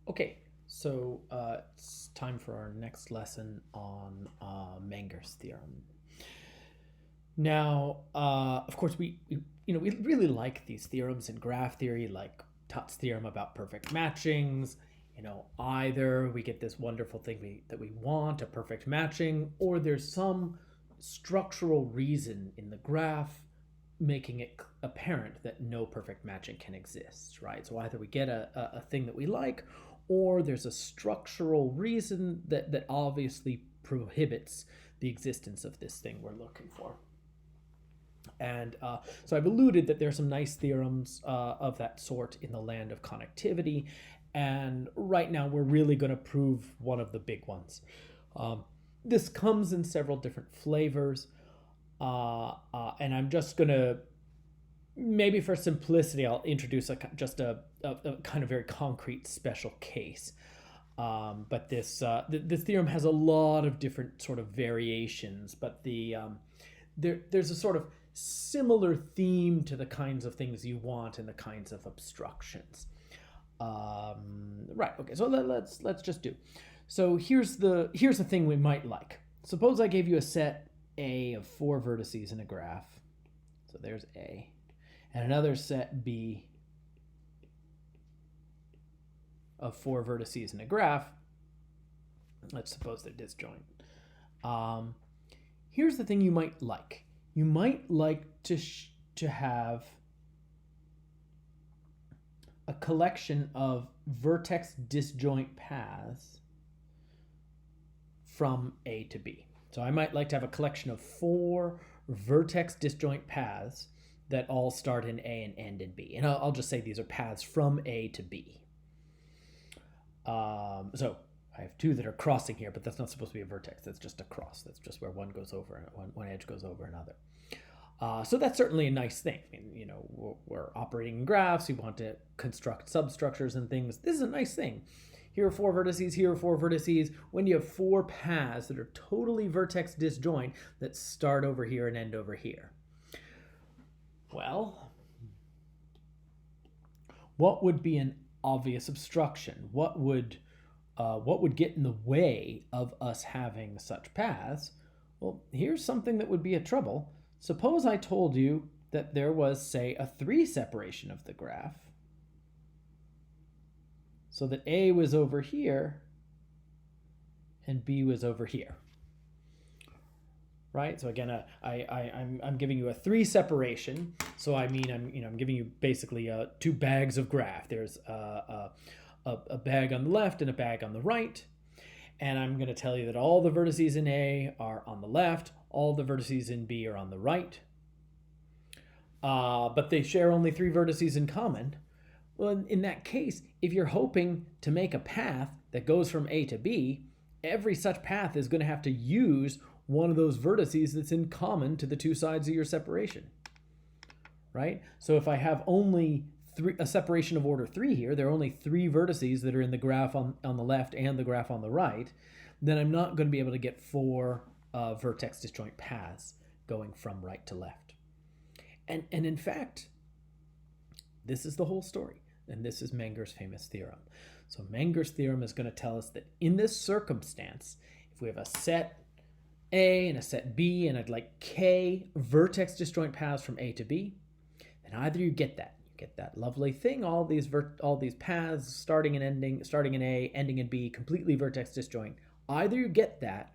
Okay, so it's time for our next lesson on Menger's theorem. Now, of course, we really like these theorems in graph theory, like Tutt's theorem about perfect matchings. Either we get this wonderful thing that we want, a perfect matching, or there's some structural reason in the graph making it apparent that no perfect matching can exist, right? So either we get a thing that we like, or there's a structural reason that obviously prohibits the existence of this thing we're looking for. And so I've alluded that there are some nice theorems of that sort in the land of connectivity. And right now we're really going to prove one of the big ones. This comes in several different flavors. And I'm just going to, maybe for simplicity, I'll introduce just a kind of very concrete special case. But this theorem has a lot of different sort of variations, but there's a sort of similar theme to the kinds of things you want and the kinds of obstructions. Right. Okay. So let's just do. So here's the thing we might like. Suppose I gave you a set A of 4 vertices in a graph. So there's A, and another set B of 4 vertices in a graph. Let's suppose they're disjoint. Here's the thing you might like. You might like to have a collection of vertex disjoint paths from A to B. So I might like to have a collection of 4 vertex disjoint paths that all start in A and end in B. And I'll just say these are paths from A to B. So I have 2 that are crossing here, but that's not supposed to be a vertex. That's just a cross. That's just where one goes over, one edge goes over another. So that's certainly a nice thing. I mean, we're operating in graphs. We want to construct substructures and things. This is a nice thing. Here are 4 vertices, here are 4 vertices. When you have 4 paths that are totally vertex disjoint that start over here and end over here. Well, what would be an obvious obstruction? What would get in the way of us having such paths? Well, here's something that would be a trouble. Suppose I told you that there was, say, a 3 separation of the graph, so that A was over here and B was over here. Right? So again, I'm giving you a 3 separation. So I mean, I'm giving you basically 2 bags of graph. There's a bag on the left and a bag on the right. And I'm going to tell you that all the vertices in A are on the left, all the vertices in B are on the right. But they share only 3 vertices in common. Well, in that case, if you're hoping to make a path that goes from A to B, every such path is going to have to use one of those vertices that's in common to the 2 sides of your separation. Right? So if I have only a separation of order 3 here, there are only 3 vertices that are in the graph on the left and the graph on the right, then I'm not going to be able to get 4 vertex disjoint paths going from right to left. And in fact, this is the whole story. And this is Menger's famous theorem. So Menger's theorem is going to tell us that in this circumstance, if we have a set A and a set B and I'd like K vertex disjoint paths from A to B, then either you get that lovely thing, all these paths starting in A, ending in B, completely vertex disjoint. Either you get that,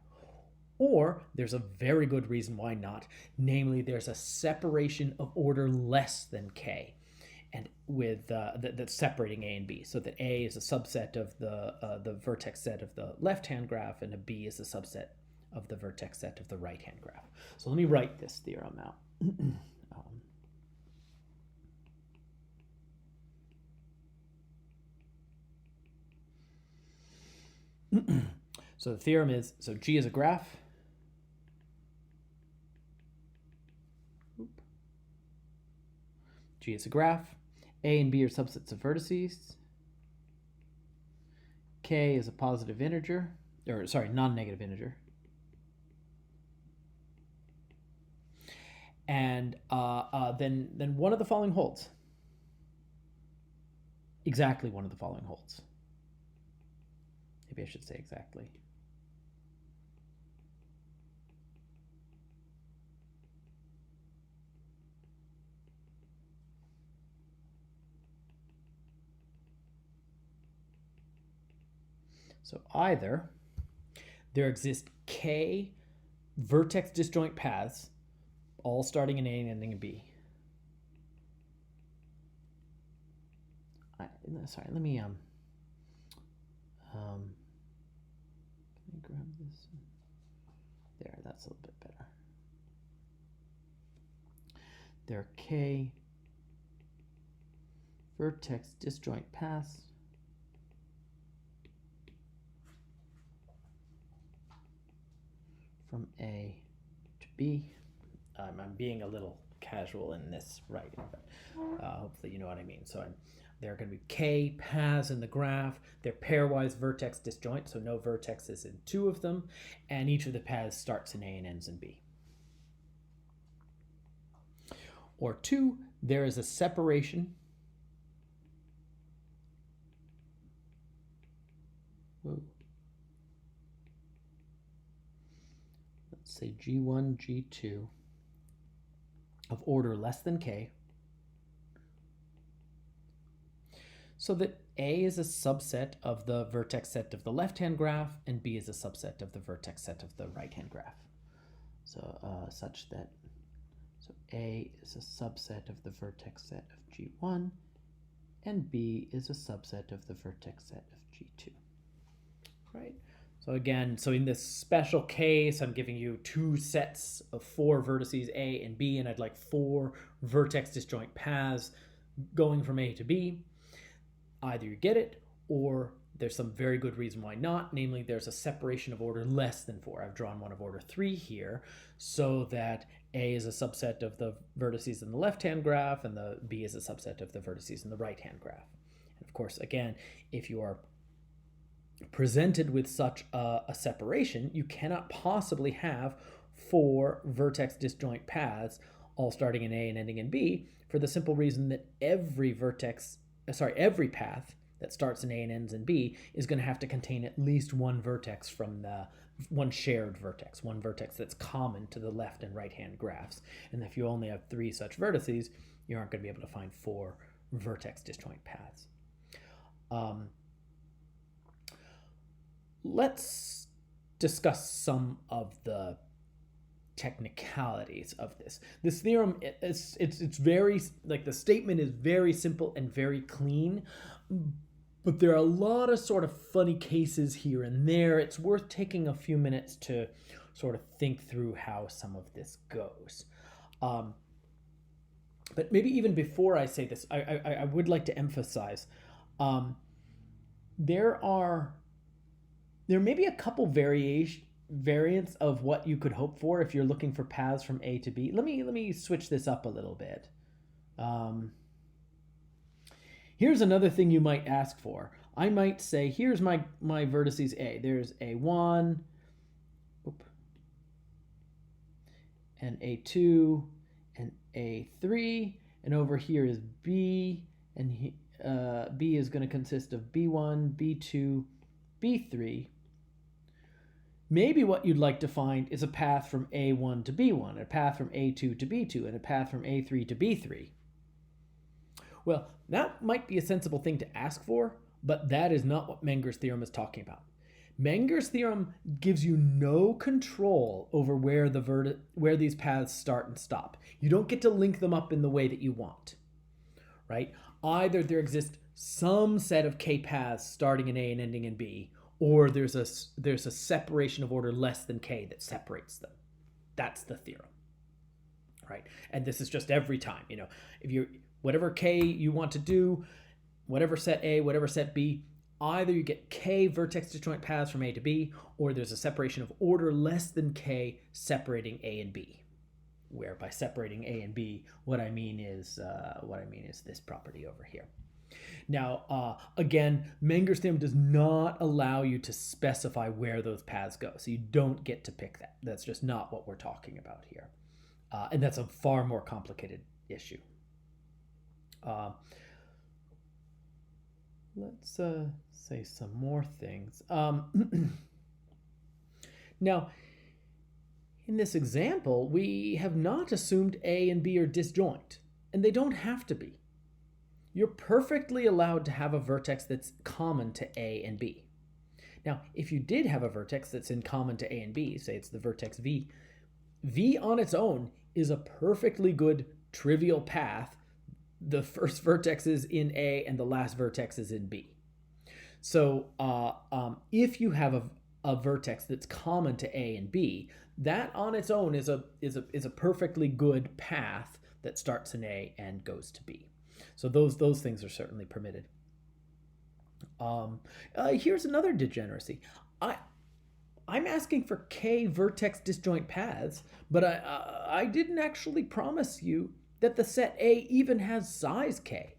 or there's a very good reason why not. Namely, there's a separation of order less than K, and with that's separating A and B, so that A is a subset of the vertex set of the left-hand graph, and a B is a subset of the vertex set of the right-hand graph. So let me write this theorem out. So the theorem is, so G is a graph. G is a graph. A and B are subsets of vertices. K is a positive integer, or sorry, non-negative integer. And then one of the following holds. Exactly one of the following holds. Maybe I should say exactly. So either there exist k vertex disjoint paths, all starting in A and ending in B. Sorry, let me grab this. There, that's a little bit better. There are k vertex disjoint paths from A to B. I'm being a little casual in this writing, but hopefully you know what I mean. So there are going to be k paths in the graph. They're pairwise vertex disjoint, so no vertexes in two of them, and each of the paths starts in A and ends in B. Or two, there is a separation. Whoa. Let's say G1, G2 of order less than k, so that A is a subset of the vertex set of the left-hand graph and B is a subset of the vertex set of the right-hand graph. So such that A is a subset of the vertex set of G1 and B is a subset of the vertex set of G2. Right? So again, so in this special case, I'm giving you two sets of 4 vertices A and B, and I'd like 4 vertex disjoint paths going from A to B. Either you get it, or there's some very good reason why not, namely there's a separation of order less than 4. I've drawn one of order 3 here, so that A is a subset of the vertices in the left-hand graph, and the B is a subset of the vertices in the right-hand graph. And of course, again, if you are presented with such a separation, you cannot possibly have 4 vertex disjoint paths all starting in A and ending in B, for the simple reason that every path that starts in A and ends in B is going to have to contain at least one vertex from the one shared vertex, one vertex that's common to the left and right hand graphs. And if you only have 3 such vertices, you aren't going to be able to find 4 vertex disjoint paths. Let's discuss some of the technicalities of this. This theorem, it's very, like, the statement is very simple and very clean, but there are a lot of sort of funny cases here and there. It's worth taking a few minutes to sort of think through how some of this goes. But maybe even before I say this, I would like to emphasize there may be a couple variants of what you could hope for if you're looking for paths from A to B. Let me switch this up a little bit. Here's another thing you might ask for. I might say, here's my vertices A. There's A1, and A2, and A3, and over here is B, and B is going to consist of B1, B2, B3. Maybe what you'd like to find is a path from A1 to B1, a path from A2 to B2, and a path from A3 to B3. Well, that might be a sensible thing to ask for, but that is not what Menger's theorem is talking about. Menger's theorem gives you no control over where these paths start and stop. You don't get to link them up in the way that you want, right? Either there exists some set of k paths starting in A and ending in B, or there's a separation of order less than k that separates them. That's the theorem, right? And this is just every time, if you whatever k you want to do, whatever set A, whatever set B, either you get k vertex disjoint paths from A to B, or there's a separation of order less than k separating A and B. Where by separating A and B, what I mean is this property over here. Now, again, Menger's theorem does not allow you to specify where those paths go, so you don't get to pick that. That's just not what we're talking about here. And that's a far more complicated issue. let's say some more things. Now, in this example, we have not assumed A and B are disjoint, and they don't have to be. You're perfectly allowed to have a vertex that's common to A and B. Now, if you did have a vertex that's in common to A and B, say it's the vertex V, V on its own is a perfectly good trivial path. The first vertex is in A and the last vertex is in B. So if you have a vertex that's common to A and B, that on its own is a perfectly good path that starts in A and goes to B. So those things are certainly permitted. Here's another degeneracy. I'm asking for K vertex disjoint paths, but I didn't actually promise you that the set A even has size K.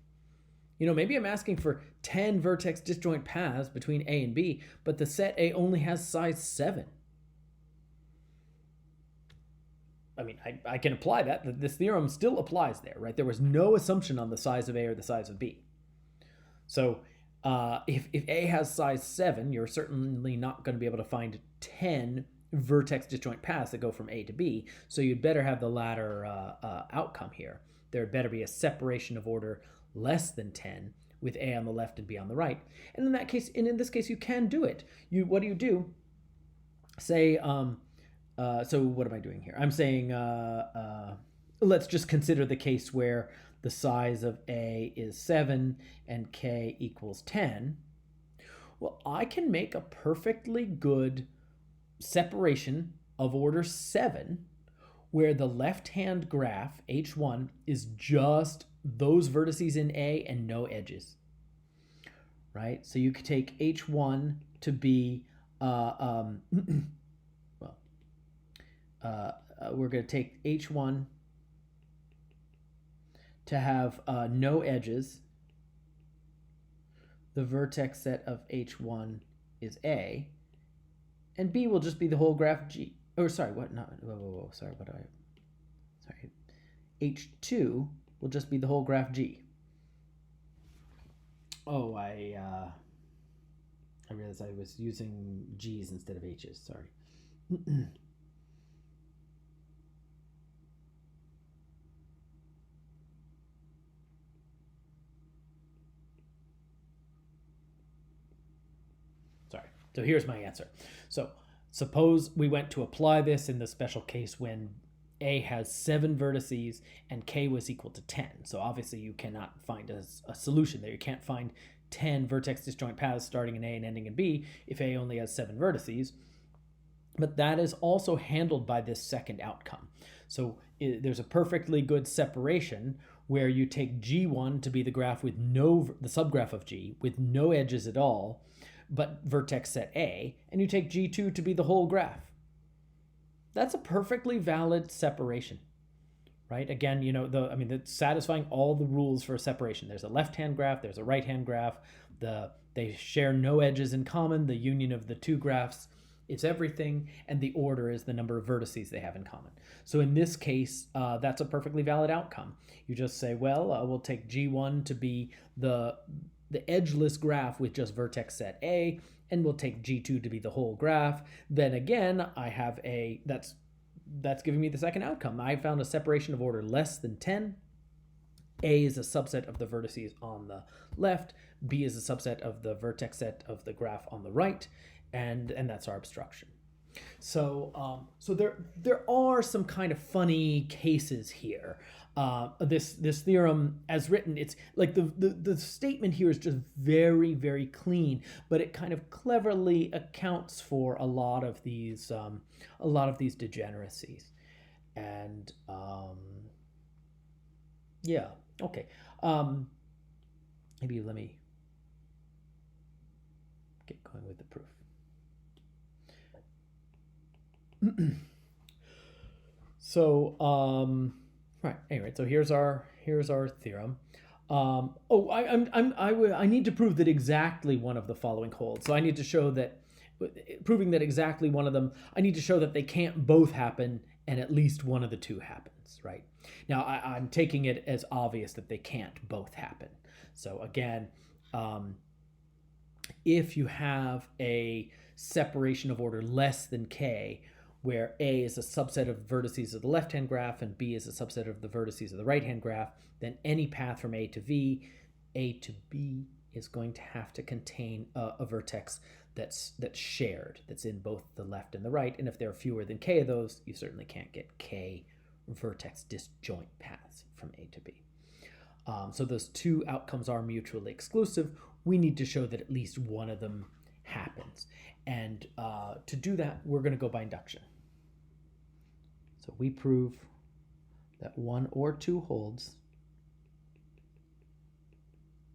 Maybe I'm asking for 10 vertex disjoint paths between A and B, but the set A only has size 7. I mean, I can apply that. This theorem still applies there, right? There was no assumption on the size of A or the size of B. So if A has size 7, you're certainly not going to be able to find 10 vertex disjoint paths that go from A to B. So you'd better have the latter outcome here. There better be a separation of order less than 10 with A on the left and B on the right. And in this case, you can do it. What do? Say, so what am I doing here? I'm saying, let's just consider the case where the size of A is 7 and K equals 10. Well, I can make a perfectly good separation of order 7 where the left-hand graph, H1, is just those vertices in A and no edges, right? So you could take H1 to be, we're going to take H1 to have no edges. The vertex set of H1 is A, and B will just be the whole graph G. Or sorry, what? No, whoa. Sorry, what do I? Sorry, H2 will just be the whole graph G. Oh, I realized I was using G's instead of H's. Sorry. Sorry. So here's my answer. So suppose we went to apply this in the special case when A has 7 vertices and K was equal to 10. So obviously you cannot find a solution there. You can't find 10 vertex disjoint paths starting in A and ending in B if A only has 7 vertices. But that is also handled by this second outcome. So there's a perfectly good separation where you take G1 to be the graph with the subgraph of G with no edges at all, but vertex set A, and you take G2 to be the whole graph. That's a perfectly valid separation, right? Again, it's satisfying all the rules for a separation. There's a left-hand graph, there's a right-hand graph. They share no edges in common. The union of the two graphs is everything, and the order is the number of vertices they have in common. So in this case, that's a perfectly valid outcome. You just say, well, we'll take G1 to be the edgeless graph with just vertex set A, and we'll take G2 to be the whole graph. Then again, I have that's giving me the second outcome. I found a separation of order less than 10. A is a subset of the vertices on the left. B is a subset of the vertex set of the graph on the right, and that's our obstruction. So there are some kind of funny cases here. This theorem, as written, it's like the statement here is just very, very clean, but it kind of cleverly accounts for a lot of these degeneracies, and yeah, okay. Maybe let me get going with the proof. So right. Anyway, so here's our theorem. I need to prove that exactly one of the following holds. So I need to show that, proving that exactly one of them, I need to show that they can't both happen and at least one of the two happens, right? Now I'm taking it as obvious that they can't both happen. So again, if you have a separation of order less than k, where A is a subset of vertices of the left-hand graph and B is a subset of the vertices of the right-hand graph, then any path from A to B is going to have to contain a vertex that's shared, that's in both the left and the right. And if there are fewer than k of those, you certainly can't get k vertex disjoint paths from A to B. So those two outcomes are mutually exclusive. We need to show that at least one of them happens. And to do that, we're going to go by induction. So we prove that one or two holds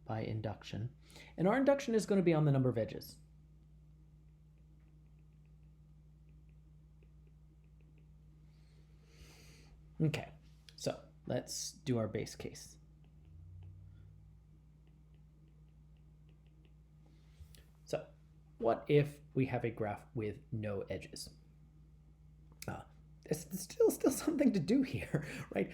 by induction. And our induction is going to be on the number of edges. Okay, so let's do our base case. So what if we have a graph with no edges? There's still something to do here, right?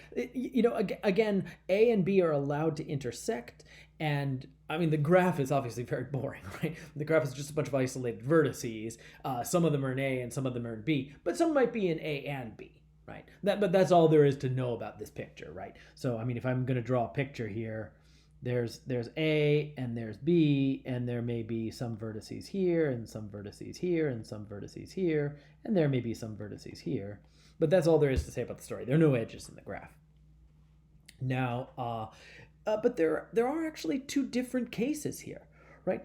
Again, A and B are allowed to intersect, and I mean, the graph is obviously very boring, right? The graph is just a bunch of isolated vertices. Some of them are in A and some of them are in B, but some might be in A and B, right? But that's all there is to know about this picture, right? So, I mean, if I'm going to draw a picture here, there's A and there's B, and there may be some vertices here and some vertices here and some vertices here, and there may be some vertices here. But that's all there is to say about the story. There are no edges in the graph. Now, but there are actually two different cases here, right?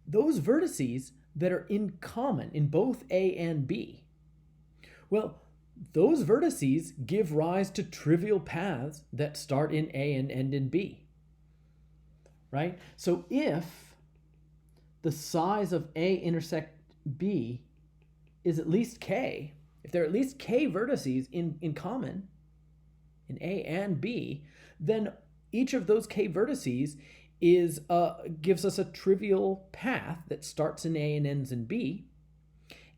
Those vertices that are in common in both A and B, well, those vertices give rise to trivial paths that start in A and end in B, right? So if the size of A intersect B is at least k, if there are at least k vertices in common in A and B, then each of those k vertices gives us a trivial path that starts in A and ends in B,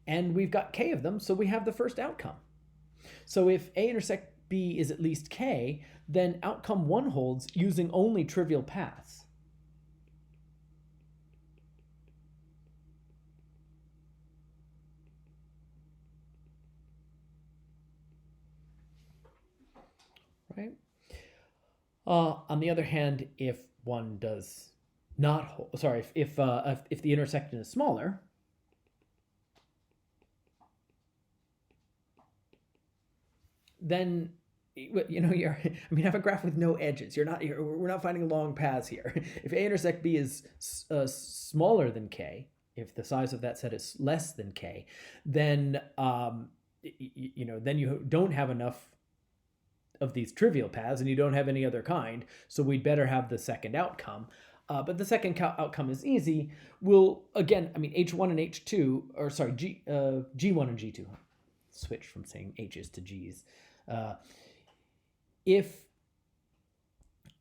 and we've got k of them, so we have the first outcome. So if A intersect B is at least k, then outcome 1 holds using only trivial paths. Right? On the other hand, if one does not hold, if the intersection is smaller, then I have a graph with no edges. We're not finding long paths here. If A intersect B is smaller than k, if the size of that set is less than k, then then you don't have enough of these trivial paths, and you don't have any other kind, so we'd better have the second outcome. But the second outcome is easy. We'll, again, H1 and H2, or sorry, G1 and G2. Switch from saying H's to G's. If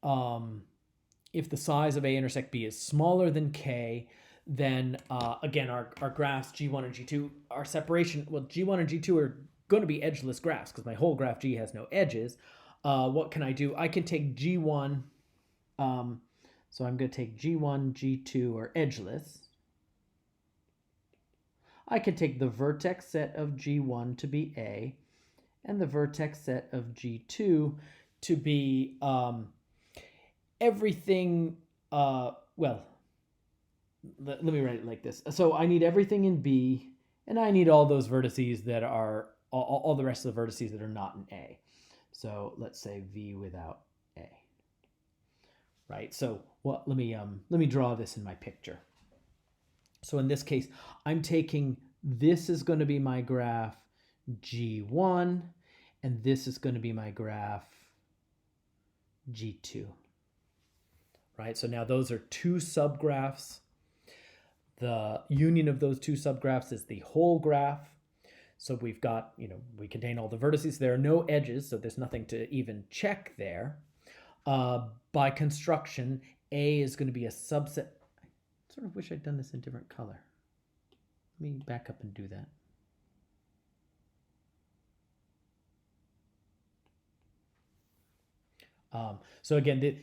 the size of A intersect B is smaller than k, then again, our graphs G1 and G2, our separation, well, G1 and G2 are going to be edgeless graphs because my whole graph G has no edges. What can I do? I can take G1, so I'm going to take G1, G2 are edgeless. I can take the vertex set of G1 to be A, and the vertex set of G2 to be everything, well, let me write it like this. So I need everything in B, and I need all those vertices that are, all the rest of the vertices that are not in A. So let's say V without A, right? So let me draw this in my picture. So in this case, I'm taking, this is going to be my graph G1, and this is going to be my graph G2, right? So now those are two subgraphs. The union of those two subgraphs is the whole graph. So we've got, we contain all the vertices. There are no edges, so there's nothing to even check there. By construction, A is going to be a subset. I sort of wish I'd done this in different color. Let me back up and do that. So again,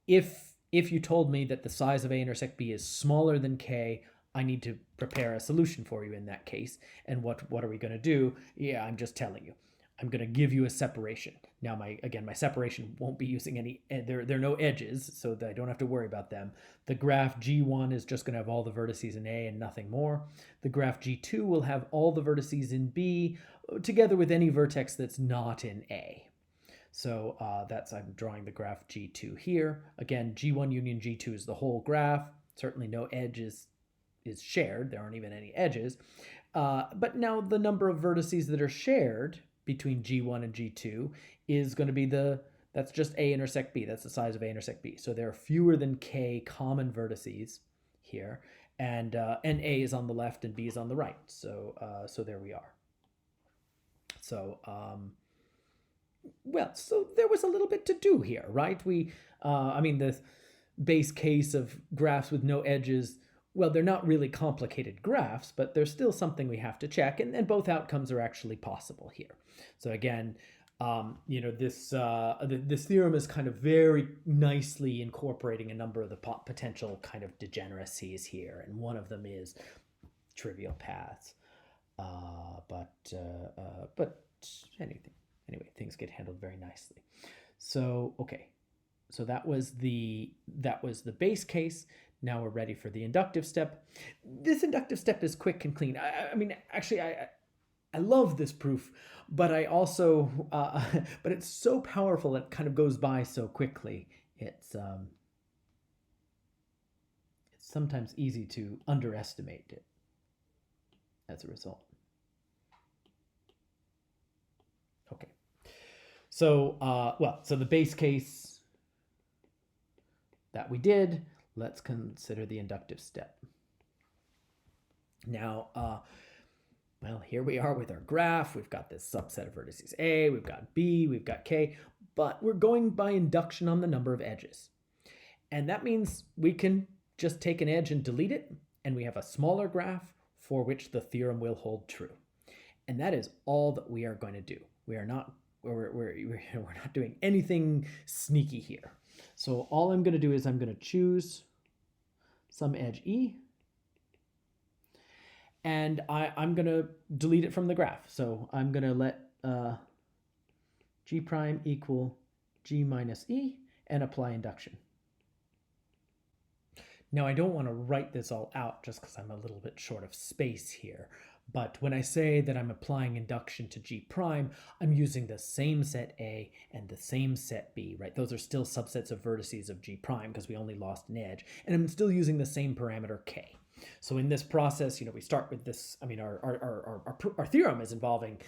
if you told me that the size of A intersect B is smaller than k, I need to prepare a solution for you in that case. And what are we going to do? Yeah, I'm just telling you. I'm going to give you a separation. Now, my separation won't be using any, there are no edges, so that I don't have to worry about them. The graph G1 is just going to have all the vertices in A and nothing more. The graph G2 will have all the vertices in B, together with any vertex that's not in A. So I'm drawing the graph G2 here. Again, G1 union G2 is the whole graph. Certainly no edge is shared. There aren't even any edges. But now the number of vertices that are shared between G1 and G2 is going to be that's just A intersect B. That's the size of A intersect B. So there are fewer than K common vertices here. And A is on the left and B is on the right. So there we are. So, so there was a little bit to do here, right? The base case of graphs with no edges, well, they're not really complicated graphs, but there's still something we have to check, and both outcomes are actually possible here. So again, this theorem is kind of very nicely incorporating a number of the potential kind of degeneracies here, and one of them is trivial paths. But anyway, things get handled very nicely. So okay, so that was the base case. Now we're ready for the inductive step. This inductive step is quick and clean. I love this proof, but I also but it's so powerful it kind of goes by so quickly. It's sometimes easy to underestimate it as a result. Okay. So so the base case that we did, let's consider the inductive step. Now, here we are with our graph. We've got this subset of vertices A, we've got B, we've got K, but we're going by induction on the number of edges. And that means we can just take an edge and delete it, and we have a smaller graph for which the theorem will hold true. And that is all that we are going to do. We're not doing anything sneaky here. So all I'm going to do is I'm going to choose some edge E, and I'm going to delete it from the graph. So I'm going to let G prime equal G minus E and apply induction. Now, I don't want to write this all out just because I'm a little bit short of space here. But when I say that I'm applying induction to G prime, I'm using the same set A and the same set B, right? Those are still subsets of vertices of G prime because we only lost an edge. And I'm still using the same parameter K. So in this process, we start with this. Our theorem is involving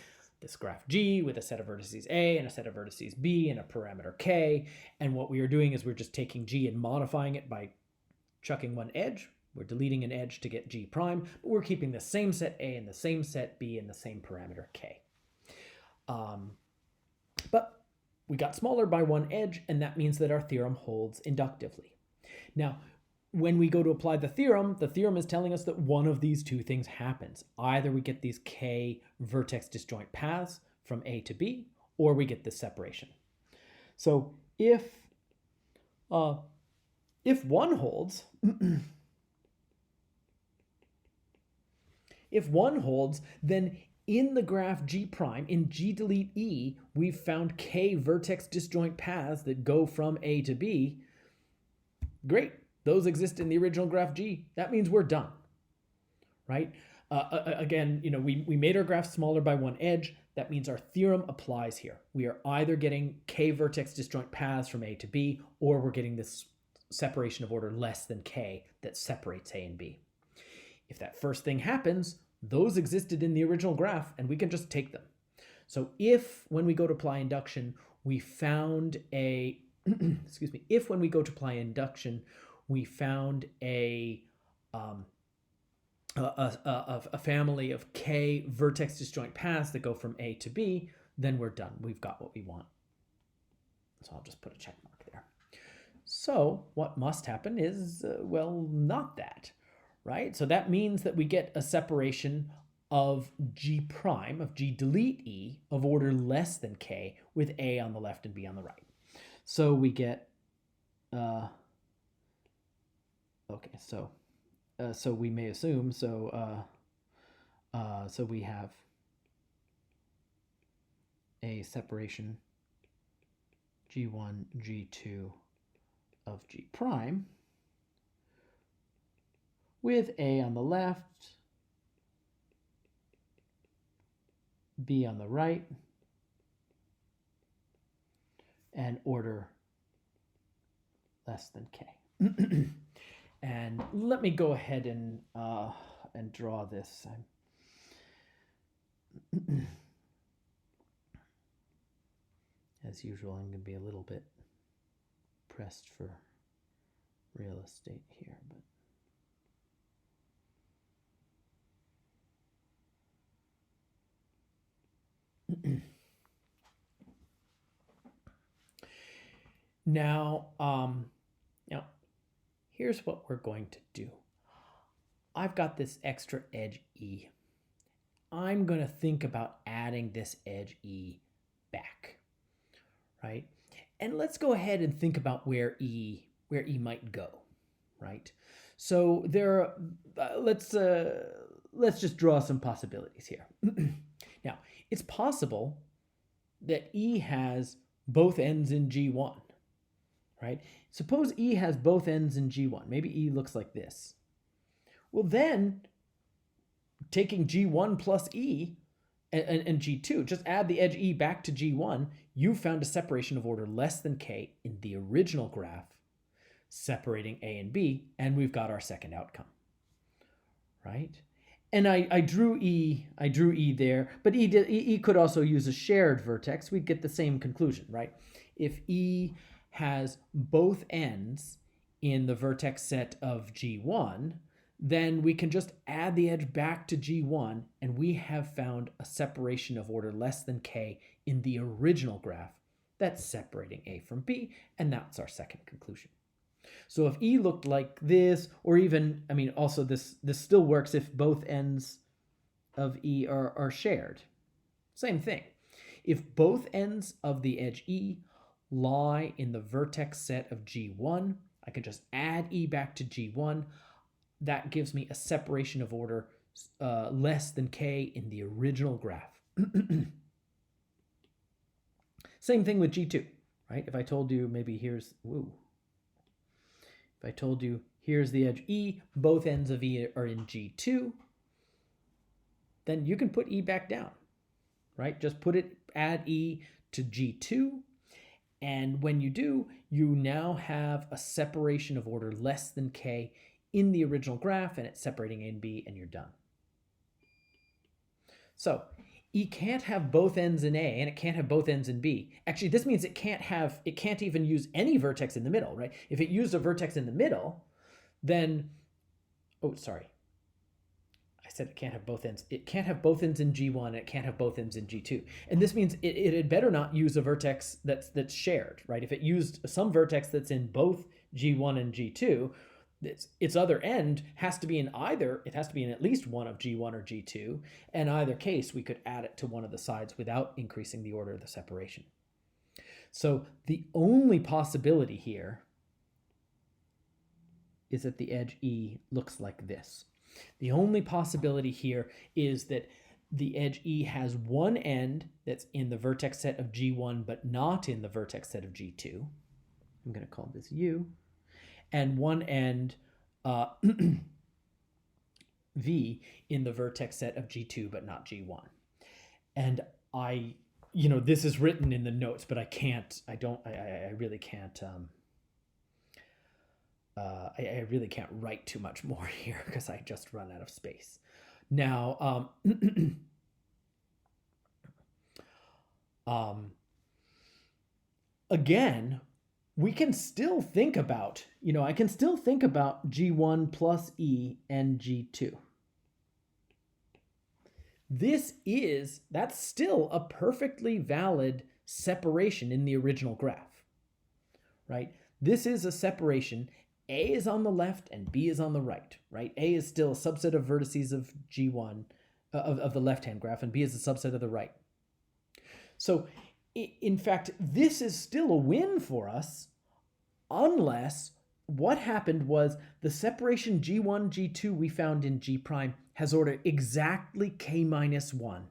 this graph G with a set of vertices A and a set of vertices B and a parameter K. And what we are doing is we're just taking G and modifying it by chucking one edge. We're deleting an edge to get G prime, but we're keeping the same set A and the same set B and the same parameter K. But we got smaller by one edge, and that means that our theorem holds inductively. Now, when we go to apply the theorem is telling us that one of these two things happens. Either we get these K vertex disjoint paths from A to B, or we get this separation. So if one holds, then in the graph G prime, in G delete E, we've found K vertex disjoint paths that go from A to B. Great. Those exist in the original graph G. That means we're done, right? Again, we made our graph smaller by one edge. That means our theorem applies here. We are either getting K vertex disjoint paths from A to B, or we're getting this separation of order less than K that separates A and B. If that first thing happens, those existed in the original graph, and we can just take them. So if, when we go to apply induction, we found a, if when we go to apply induction, we found a family of K vertex disjoint paths that go from A to B, then we're done. We've got what we want. So I'll just put a check mark there. So what must happen is, not that, right? So that means that we get a separation of G prime, of G delete E, of order less than K, with A on the left and B on the right. So we get, okay, so so we may assume, so we have a separation G1, G2 of G prime with A on the left, B on the right, and order less than K. And let me go ahead and draw this. As usual, I'm going to be a little bit pressed for real estate here, but now here's what we're going to do. I've got this extra edge E. I'm going to think about adding this edge E back, right? And let's go ahead and think about where E might go, right? So there are, let's just draw some possibilities here. Now, it's possible that E has both ends in G1, right? Suppose E has both ends in G1. Maybe E looks like this. Well, then, taking G1 plus E and G2, just add the edge E back to G1, you found a separation of order less than K in the original graph, separating A and B, and we've got our second outcome, right? And I drew E there, but E could also use a shared vertex. We'd get the same conclusion, right? If E has both ends in the vertex set of G1, then we can just add the edge back to G1, and we have found a separation of order less than K in the original graph that's separating A from B, and that's our second conclusion. So if E looked like this, or even, I mean, also this still works if both ends of E are shared. Same thing. If both ends of the edge E lie in the vertex set of G1, I can just add E back to G1. That gives me a separation of order less than K in the original graph. Same thing with G2, right? If I told you maybe here's, if I told you here's the edge E, both ends of E are in G2, then you can put E back down, right? Just add E to G2, and when you do, you now have a separation of order less than K in the original graph, and it's separating A and B, and you're done. So E can't have both ends in A, and it can't have both ends in B. Actually, this means it can't even use any vertex in the middle, right? If it used a vertex in the middle, then, oh, sorry. I said it can't have both ends. It can't have both ends in G1, and it can't have both ends in G2. And this means it had better not use a vertex that's shared, right? If it used some vertex that's in both G1 and G2, its other end has to be in either, it has to be in at least one of G1 or G2. In either case, we could add it to one of the sides without increasing the order of the separation. So the only possibility here is that the edge E looks like this. The only possibility here is that the edge E has one end that's in the vertex set of G1 but not in the vertex set of G2. I'm going to call this U. And one end V in the vertex set of G2 but not G1. And this is written in the notes, but I really can't I really can't write too much more here because I just run out of space. Now, again, we can still think about, I can still think about G1 plus E and G2. That's still a perfectly valid separation in the original graph, right? This is a separation. A is on the left and B is on the right, right? A is still a subset of vertices of G1, of the left-hand graph, and B is a subset of the right. So, in fact, this is still a win for us unless what happened was the separation G1, G2 we found in G prime has order exactly K minus 1.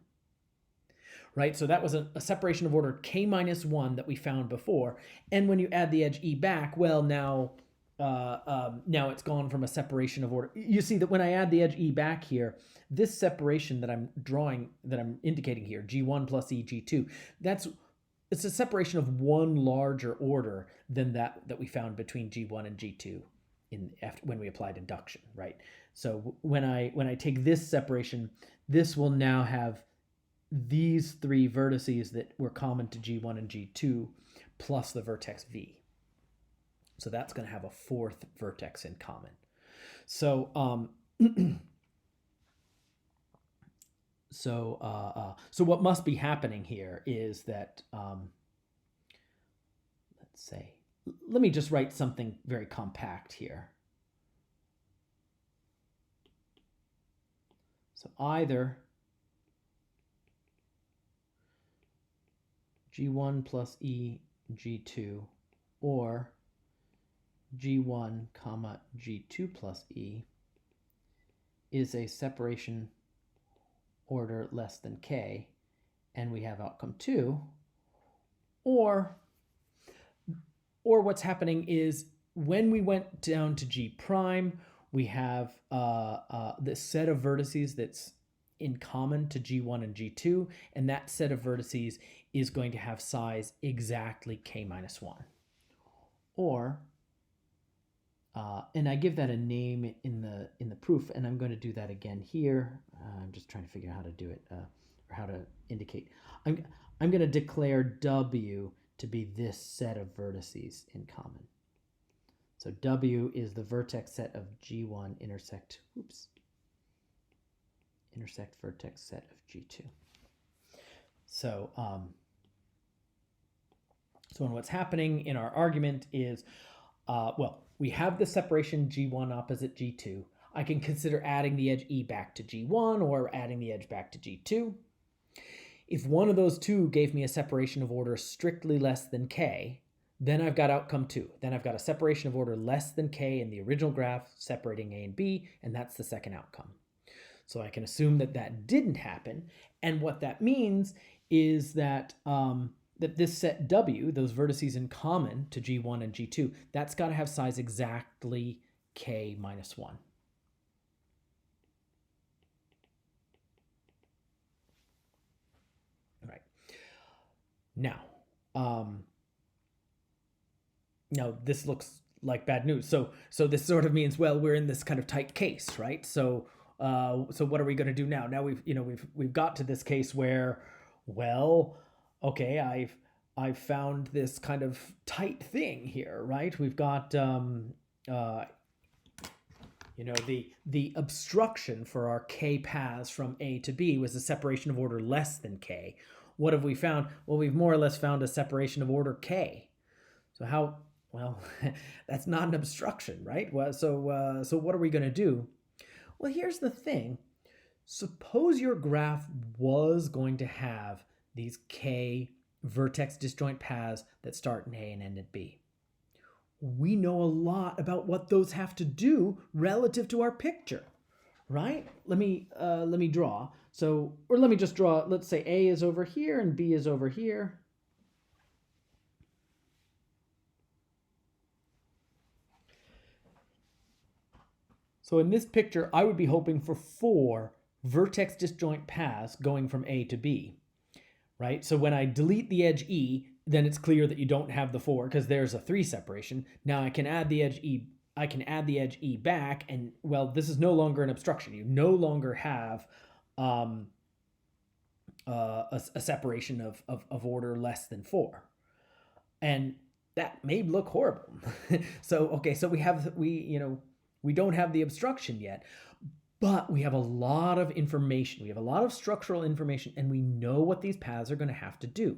Right, so that was a separation of order K minus 1 that we found before. And when you add the edge E back, well, now it's gone from a separation of order. You see that when I add the edge E back here, this separation that I'm drawing, that I'm indicating here, G1 plus E, G2, it's a separation of one larger order than that we found between G1 and G2 when we applied induction, right? So when I take this separation, this will now have these three vertices that were common to G1 and G2 plus the vertex V. So that's going to have a fourth vertex in common. So so what must be happening here is that let me just write something very compact here. So either G1 plus E G2 or G1 comma G2 plus E is a separation order less than K, and we have outcome 2, or what's happening is when we went down to G prime, we have this set of vertices that's in common to G1 and G2, and that set of vertices is going to have size exactly K minus 1. Or, and I give that a name in the proof, and I'm going to do that again here. I'm just trying to figure out how to do it, or how to indicate. I'm going to declare W to be this set of vertices in common. So W is the vertex set of G1 intersect vertex set of G2. So, so what's happening in our argument is, well, we have the separation G1 opposite G2. I can consider adding the edge E back to G1 or adding the edge back to G2. If one of those two gave me a separation of order strictly less than K, then I've got outcome 2. Then I've got a separation of order less than K in the original graph separating A and B, and that's the second outcome. So I can assume that that didn't happen, and what that means is that that this set W, those vertices in common to G1 and G2, that's got to have size exactly K minus 1. Right. Now, now this looks like bad news. So this sort of means, well, we're in this kind of tight case, right? So what are we going to do now? Now we've got to this case where, well, okay, I've found this kind of tight thing here, right? We've got the obstruction for our K paths from A to B was a separation of order less than K. What have we found? Well, we've more or less found a separation of order K. So how? Well, that's not an obstruction, right? Well, so what are we going to do? Well, here's the thing. Suppose your graph was going to have these K vertex disjoint paths that start in A and end at B. We know a lot about what those have to do relative to our picture, right? Let me draw. So, or let me just draw, let's say A is over here and B is over here. So in this picture, I would be hoping for 4 vertex disjoint paths going from A to B, right? So when I delete the edge E, then it's clear that you don't have the 4 because there's a 3 separation. Now I can add the edge E. I can add the edge E back, and well, this is no longer an obstruction. You no longer have a separation of order less than 4, and that may look horrible. So okay, so we don't have the obstruction yet, but we have a lot of information. We have a lot of structural information, and we know what these paths are going to have to do,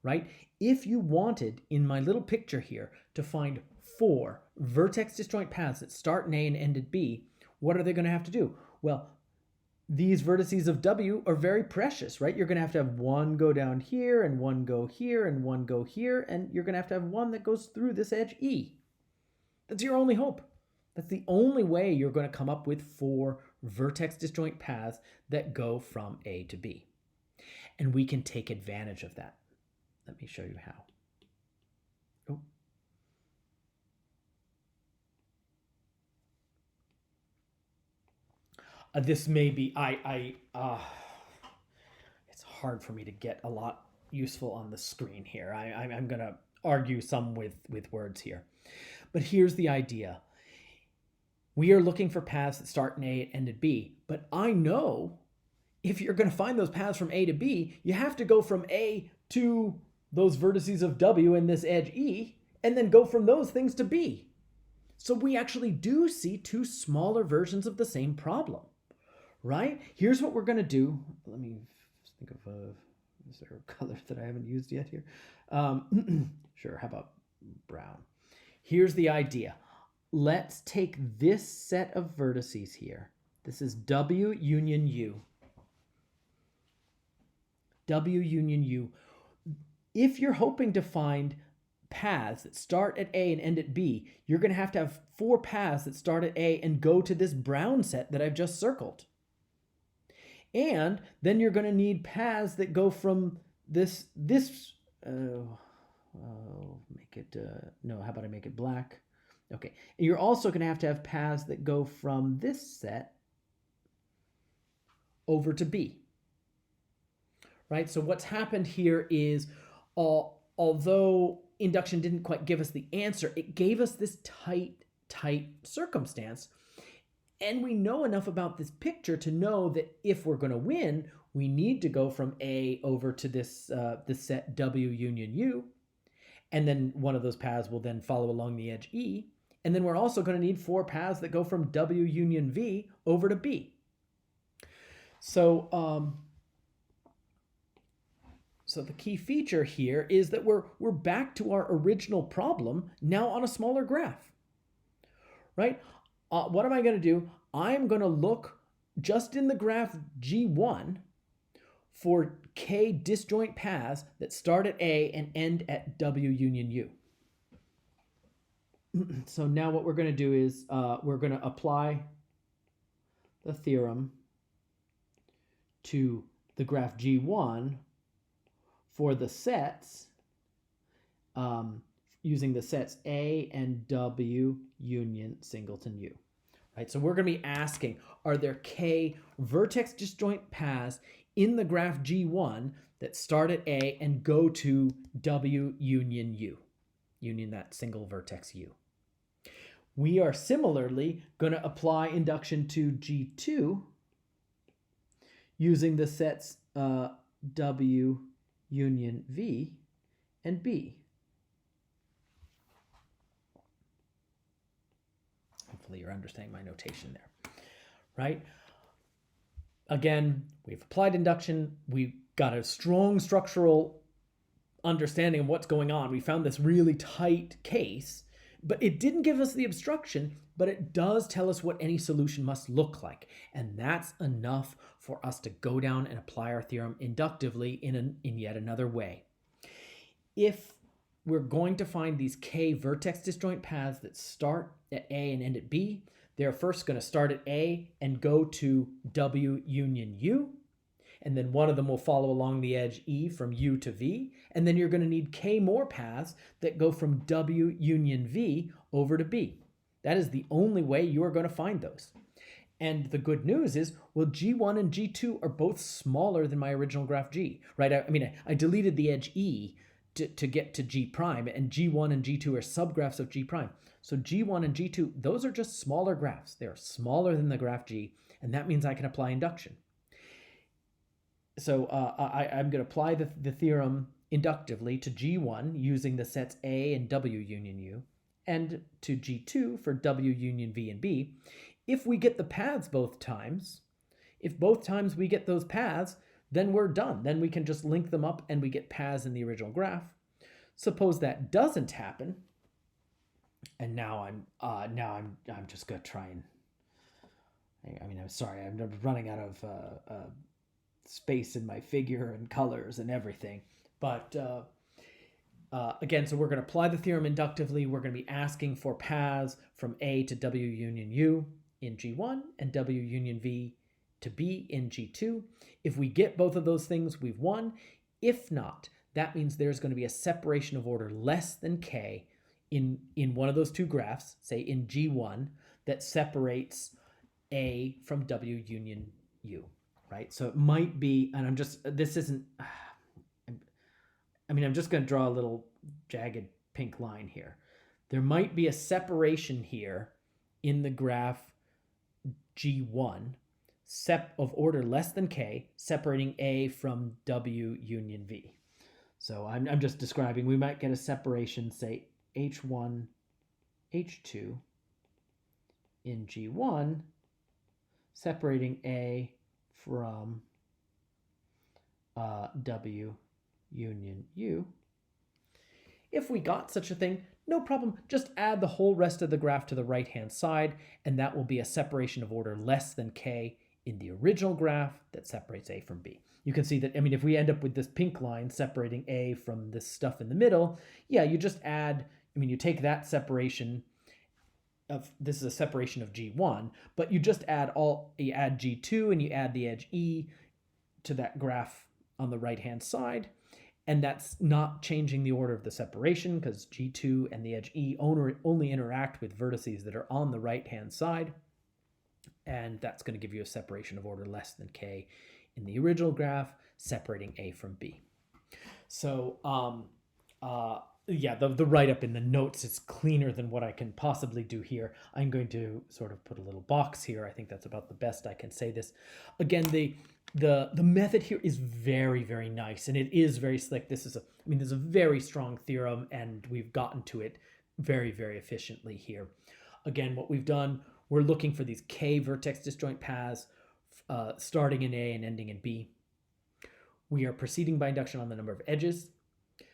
right? If you wanted, in my little picture here, to find 4 vertex disjoint paths that start in A and end at B, what are they going to have to do? Well, these vertices of W are very precious, right? You're going to have one go down here, and one go here, and one go here, and you're going to have one that goes through this edge E. That's your only hope. That's the only way you're going to come up with 4 vertex disjoint paths that go from A to B. And we can take advantage of that. Let me show you how. Oh. This may be, it's hard for me to get a lot useful on the screen here. I'm going to argue some with words here. But here's the idea. We are looking for paths that start in A and end at B. But I know if you're going to find those paths from A to B, you have to go from A to those vertices of W and this edge E, and then go from those things to B. So we actually do see 2 smaller versions of the same problem, right? Here's what we're going to do. Let me think of, is there a color that I haven't used yet here? Sure, how about brown? Here's the idea. Let's take this set of vertices here. This is W union U. W union U. If you're hoping to find paths that start at A and end at B, you're going to have 4 paths that start at A and go to this brown set that I've just circled. And then you're going to need paths that go from this make it, no, how about I make it black? Okay. You're also going to have paths that go from this set over to B. Right? So what's happened here is, although induction didn't quite give us the answer, it gave us this tight circumstance. And we know enough about this picture to know that if we're going to win, we need to go from A over to this set W union U. And then one of those paths will then follow along the edge E. And then we're also going to need 4 paths that go from W union V over to B. So, so the key feature here is that we're back to our original problem, now on a smaller graph, right? What am I going to do? I'm going to look just in the graph G1 for K disjoint paths that start at A and end at W union U. So now what we're going to do is we're going to apply the theorem to the graph G1 for the sets using the sets A and W union singleton U. Right? So we're going to be asking, are there K vertex disjoint paths in the graph G1 that start at A and go to W union U, union that single vertex U? We are similarly going to apply induction to G2 using the sets W union V and B. Hopefully you're understanding my notation there, right? Again, we've applied induction. We've got a strong structural understanding of what's going on. We found this really tight case, but it didn't give us the obstruction, but it does tell us what any solution must look like. And that's enough for us to go down and apply our theorem inductively in yet another way. If we're going to find these K vertex disjoint paths that start at A and end at B, they're first going to start at A and go to W union U, and then one of them will follow along the edge E from U to V, and then you're going to need K more paths that go from W union V over to B. That is the only way you are going to find those. And the good news is, well, G1 and G2 are both smaller than my original graph G, right? I deleted the edge E to get to G prime, and G1 and G2 are subgraphs of G prime. So G1 and G2, those are just smaller graphs. They are smaller than the graph G, and that means I can apply induction. So I'm going to apply the theorem inductively to G1 using the sets A and W union U, and to G2 for W union V and B. If we get the paths both times, if both times we get those paths, then we're done. Then we can just link them up and we get paths in the original graph. Suppose that doesn't happen, and now I'm just going to try and, I'm sorry, I'm running out of space in my figure and colors and everything. But Again, so we're going to apply the theorem inductively. We're going to be asking for paths from A to W union U in G1 and W union V to B in G2. If we get both of those things, we've won. If not, that means there's going to be a separation of order less than K in one of those two graphs, say in G1, that separates A from W union U, right? So it might be, and I'm just going to draw a little jagged pink line here. There might be a separation here in the graph G1 of order less than K, separating A from W union V. So I'm just describing, we might get a separation, say H1, H2 in G1, separating A from W union U. If we got such a thing, no problem. Just add the whole rest of the graph to the right-hand side, and that will be a separation of order less than K in the original graph that separates A from B. You can see that, if we end up with this pink line separating A from this stuff in the middle, yeah, you just add, you take that separation of, this is a separation of G1, but you just add G2 and you add the edge E to that graph on the right-hand side. And that's not changing the order of the separation because G2 and the edge E only interact with vertices that are on the right-hand side. And that's going to give you a separation of order less than K in the original graph, separating A from B. So, the write-up in the notes is cleaner than what I can possibly do here. I'm going to sort of put a little box here. I think that's about the best I can say this. Again, the method here is very, very nice, and it is very slick. This is a very strong theorem, and we've gotten to it very, very efficiently here. Again, what we've done, we're looking for these K vertex disjoint paths starting in A and ending in B. We are proceeding by induction on the number of edges.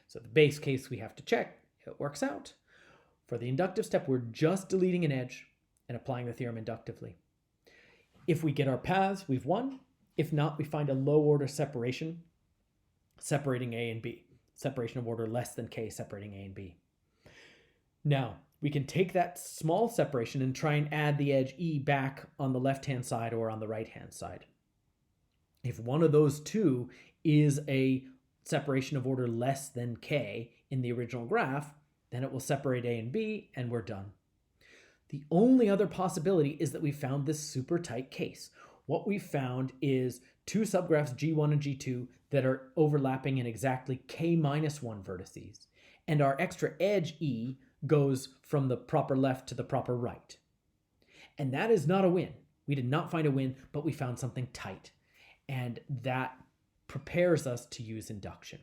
So the base case we have to check, it works out. For the inductive step, we're just deleting an edge and applying the theorem inductively. If we get our paths, we've won. If not, we find a low order separation, separating A and B. Separation of order less than K, separating A and B. Now, we can take that small separation and try and add the edge E back on the left-hand side or on the right-hand side. If one of those two is a separation of order less than K in the original graph, then it will separate A and B, and we're done. The only other possibility is that we found this super tight case. What we found is two subgraphs G1 and G2 that are overlapping in exactly K-1 vertices, and our extra edge E goes from the proper left to the proper right. And that is not a win. We did not find a win, but we found something tight. And that prepares us to use induction.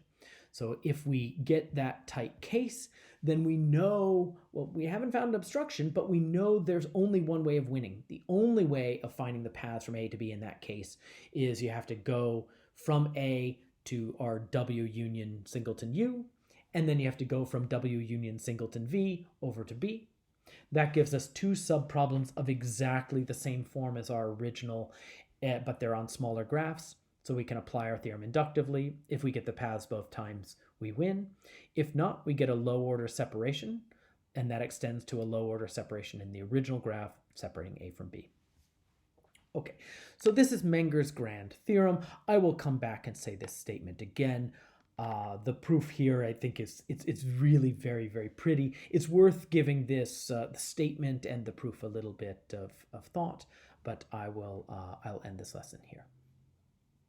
So if we get that tight case, then we know, well, we haven't found obstruction, but we know there's only one way of winning. The only way of finding the paths from A to B in that case is you have to go from A to our W union singleton U, and then you have to go from W union singleton V over to B. That gives us two subproblems of exactly the same form as our original, but they're on smaller graphs. So we can apply our theorem inductively. If we get the paths both times, we win. If not, we get a low order separation, and that extends to a low order separation in the original graph, separating A from B. Okay, so this is Menger's grand theorem. I will come back and say this statement again. The proof here, I think, it's really very, very pretty. It's worth giving this the statement and the proof a little bit of thought, but I'll end this lesson here.